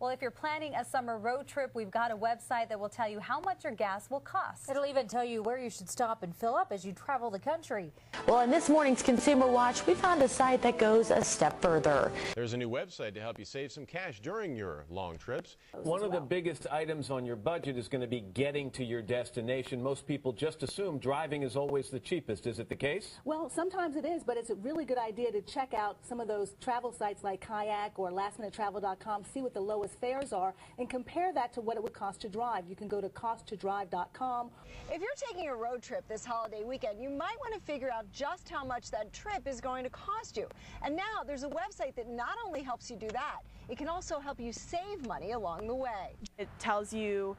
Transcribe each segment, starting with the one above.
Well, if you're planning a summer road trip, we've got a website that will tell you how much your gas will cost. It'll even tell you where you should stop and fill up as you travel the country. Well, in this morning's Consumer Watch, we found a site that goes a step further. There's a new website to help you save some cash during your long trips. One of the biggest items on your budget is going to be getting to your destination. Most people just assume driving is always the cheapest. Is it the case? Well, sometimes it is, but it's a really good idea to check out some of those travel sites like Kayak or lastminutetravel.com, see what the lowest fares are, and compare that to what it would cost to drive. You can go to costtodrive.com. If you're taking a road trip this holiday weekend, you might want to figure out just how much that trip is going to cost you. And now there's a website that not only helps you do that, it can also help you save money along the way. It tells you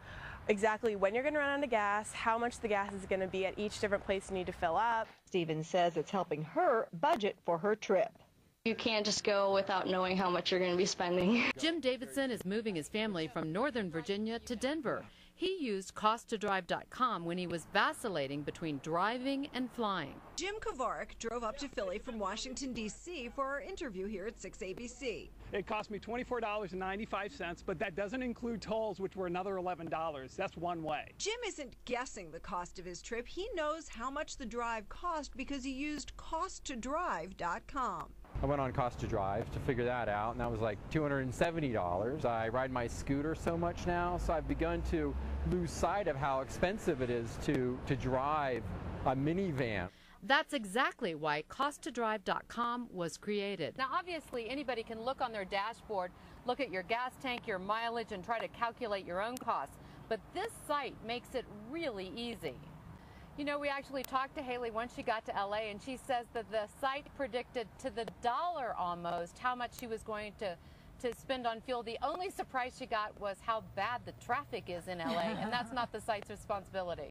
exactly when you're going to run out of gas, how much the gas is going to be at each different place you need to fill up. Steven says it's helping her budget for her trip. You can't just go without knowing how much you're going to be spending. Jim Davidson is moving his family from Northern Virginia to Denver. He used costtodrive.com when he was vacillating between driving and flying. Jim Kovarik drove up to Philly from Washington, D.C. for our interview here at 6 ABC. It cost me $24.95, but that doesn't include tolls, which were another $11. That's one way. Jim isn't guessing the cost of his trip. He knows how much the drive cost because he used costtodrive.com. I went on Cost to Drive to figure that out, and that was like $270. I ride my scooter so much now, so I've begun to lose sight of how expensive it is to drive a minivan. That's exactly why costtodrive.com was created. Now, obviously, anybody can look on their dashboard, look at your gas tank, your mileage, and try to calculate your own costs. But this site makes it really easy. You know, we actually talked to Haley once she got to LA, and she says that the site predicted to the dollar almost how much she was going to spend on fuel. The only surprise she got was how bad the traffic is in LA, and that's not the site's responsibility.